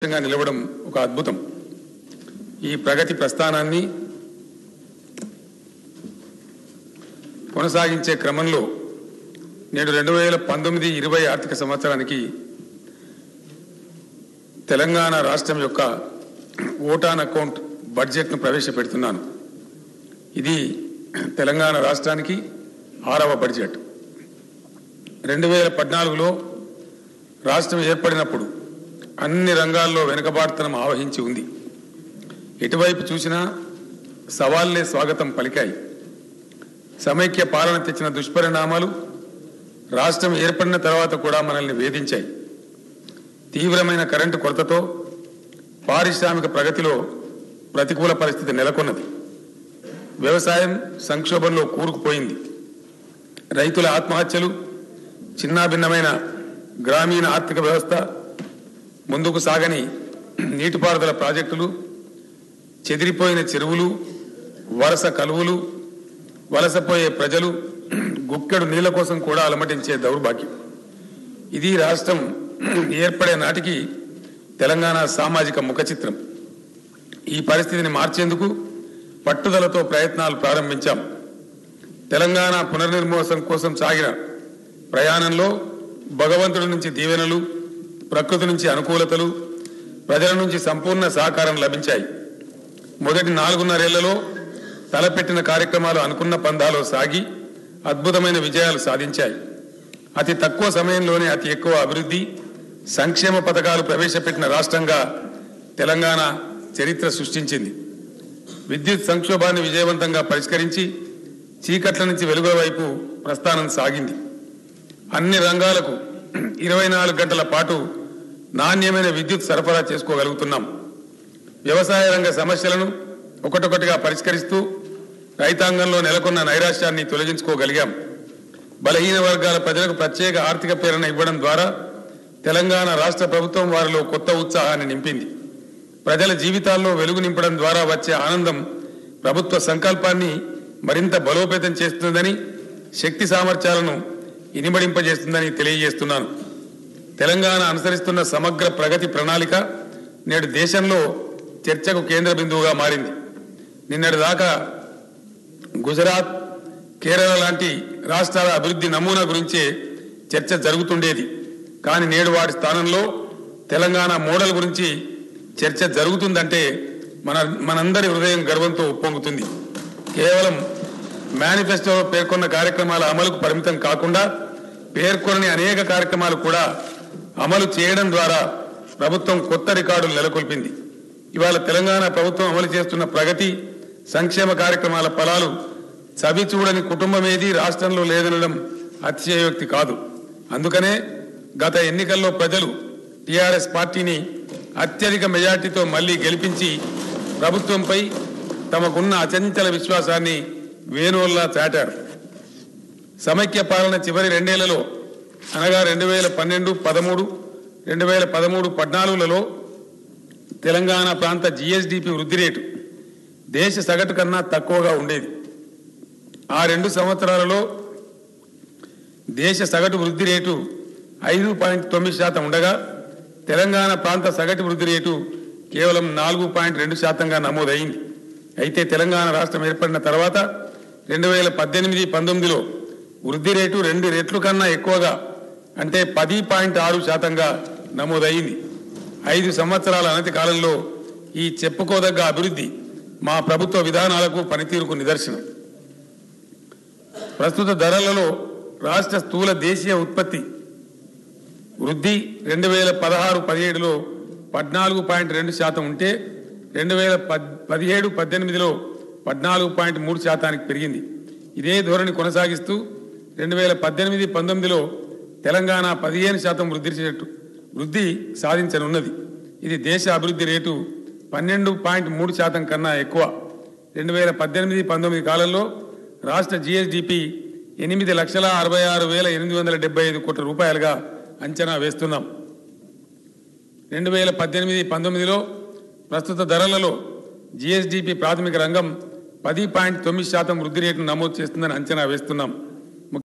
నిలవడం ఒక అద్భుతం. ఈ ప్రగతి ప్రస్థానాన్ని కొనసాగించే క్రమంలో నేడు 2019-20 ఆర్థిక సంవత్సరానికి తెలంగాణ రాష్ట్రం యొక్క ఓటాన్ అకౌంట్ బడ్జెట్ను ప్రవేశపెడుతున్నాను. ఇది తెలంగాణ రాష్ట్రానికి 6వ బడ్జెట్. 2014లో రాష్ట్రం ఏర్పడినప్పుడు అన్ని రంగాల్లో వెనుకబాటుతనం ఆవహించి ఉంది. ఎటువైపు చూసినా సవాళ్లే స్వాగతం పలికాయి. సమైక్య పాలన తెచ్చిన దుష్పరిణామాలు రాష్ట్రం ఏర్పడిన తర్వాత కూడా మనల్ని వేధించాయి. తీవ్రమైన కరెంటు కొరతతో పారిశ్రామిక ప్రగతిలో ప్రతికూల పరిస్థితి నెలకొన్నది. వ్యవసాయం సంక్షోభంలో కూరుకుపోయింది. రైతుల ఆత్మహత్యలు, చిన్నాభిన్నమైన గ్రామీణ ఆర్థిక వ్యవస్థ, ముందుకు సాగని నీటిపారుదల ప్రాజెక్టులు, చెదిరిపోయిన చెరువులు, వలస కలువులు, వలసపోయే ప్రజలు, గుక్కెడు నీళ్ల కోసం కూడా అలమటించే దౌర్భాగ్యం. ఇది రాష్ట్రం ఏర్పడే నాటికి తెలంగాణ సామాజిక ముఖచిత్రం. ఈ పరిస్థితిని మార్చేందుకు పట్టుదలతో ప్రయత్నాలు ప్రారంభించాం. తెలంగాణ పునర్నిర్మోసం కోసం సాగిన ప్రయాణంలో భగవంతుడి నుంచి దీవెనలు, ప్రకృతి నుంచి అనుకూలతలు, ప్రజల నుంచి సంపూర్ణ సహకారం లభించాయి. మొదటి 4.5 ఏళ్లలో తలపెట్టిన కార్యక్రమాలు అనుకున్న పందాలో సాగి అద్భుతమైన విజయాలు సాధించాయి. అతి తక్కువ సమయంలోనే అతి ఎక్కువ అభివృద్ధి, సంక్షేమ పథకాలు ప్రవేశపెట్టిన రాష్ట్రంగా తెలంగాణ చరిత్ర సృష్టించింది. విద్యుత్ సంక్షోభాన్ని విజయవంతంగా పరిష్కరించి చీకట్ల నుంచి వెలుగుల వైపు ప్రస్థానం సాగింది. అన్ని రంగాలకు 24 గంటల పాటు నాణ్యమైన విద్యుత్ సరఫరా చేసుకోగలుగుతున్నాం. వ్యవసాయ రంగ సమస్యలను ఒకటొకటిగా పరిష్కరిస్తూ రైతాంగంలో నెలకొన్న నైరాశ్యాన్ని తొలగించుకోగలిగాం. బలహీన వర్గాల ప్రజలకు ప్రత్యేక ఆర్థిక ప్రేరణ ఇవ్వడం ద్వారా తెలంగాణ రాష్ట్ర ప్రభుత్వం వారిలో కొత్త ఉత్సాహాన్ని నింపింది. ప్రజల జీవితాల్లో వెలుగు నింపడం ద్వారా వచ్చే ఆనందం ప్రభుత్వ సంకల్పాన్ని మరింత బలోపేతం చేస్తుందని, శక్తి సామర్థ్యాలను ఇనిమడింపజేస్తుందని తెలియజేస్తున్నాను. తెలంగాణ అనుసరిస్తున్న సమగ్ర ప్రగతి ప్రణాళిక నేడు దేశంలో చర్చకు కేంద్ర బిందువుగా మారింది. నిన్నటి దాకా గుజరాత్, కేరళ లాంటి రాష్ట్రాల అభివృద్ధి నమూనా గురించే చర్చ జరుగుతుండేది. కానీ నేడు వాటి స్థానంలో తెలంగాణ మోడల్ గురించి చర్చ జరుగుతుందంటే మనందరి హృదయం గర్వంతో ఉప్పొంగుతుంది. కేవలం మేనిఫెస్టోలో పేర్కొన్న కార్యక్రమాల అమలుకు పరిమితం కాకుండా పేర్కొనని అనేక కార్యక్రమాలు కూడా అమలు చేయడం ద్వారా ప్రభుత్వం కొత్త రికార్డులు నెలకొల్పింది. ఇవాళ తెలంగాణ ప్రభుత్వం అమలు చేస్తున్న ప్రగతి సంక్షేమ కార్యక్రమాల ఫలాలు చవి చూడని కుటుంబం ఏది రాష్ట్రంలో లేదనడం అతిశయోక్తి కాదు. అందుకనే గత ఎన్నికల్లో ప్రజలు టీఆర్ఎస్ పార్టీని అత్యధిక మెజార్టీతో మళ్లీ గెలిపించి ప్రభుత్వంపై తమకున్న అచంచల విశ్వాసాన్ని వేణువుల్లా చాటారు. సమైక్య పాలన చివరి 2 ఏళ్లలో అనగా 2012-13, 2013-14లలో తెలంగాణ ప్రాంత జీఎస్డీపీ వృద్ధి రేటు దేశ సగటు కన్నా తక్కువగా ఉండేది. ఆ 2 సంవత్సరాలలో దేశ సగటు వృద్ధి రేటు 5.9% ఉండగా తెలంగాణ ప్రాంత సగటు వృద్ధి రేటు కేవలం 4.2%గా నమోదైంది. అయితే తెలంగాణ రాష్ట్రం ఏర్పడిన తర్వాత 2018-19లో వృద్ధి రేటు 2 రెట్లు కన్నా ఎక్కువగా అంటే 10.6%గా నమోదైంది. 5 సంవత్సరాల అనతి కాలంలో ఈ చెప్పుకోదగ్గ అభివృద్ధి మా ప్రభుత్వ విధానాలకు, పనితీరుకు నిదర్శనం. ప్రస్తుత ధరలలో రాష్ట్ర స్థూల దేశీయ ఉత్పత్తి వృద్ధి 2016-17లో 14.2% ఉంటే 2017-18లో 14.3%కి పెరిగింది. ఇదే ధోరణి కొనసాగిస్తూ 2018-19లో తెలంగాణ 15% వృద్ధి సాధించనున్నది. ఇది దేశ అభివృద్ధి రేటు 12.3% కన్నా ఎక్కువ. 2018-19 కాలంలో రాష్ట్ర జీఎస్డీపీ 8,66,875 కోట్ల రూపాయలుగా అంచనా వేస్తున్నాం. 2018-19లో ప్రస్తుత ధరలలో జీఎస్డీపీ ప్రాథమిక రంగం 10.9% వృద్ధి రేటును నమోదు చేస్తుందని అంచనా వేస్తున్నాం.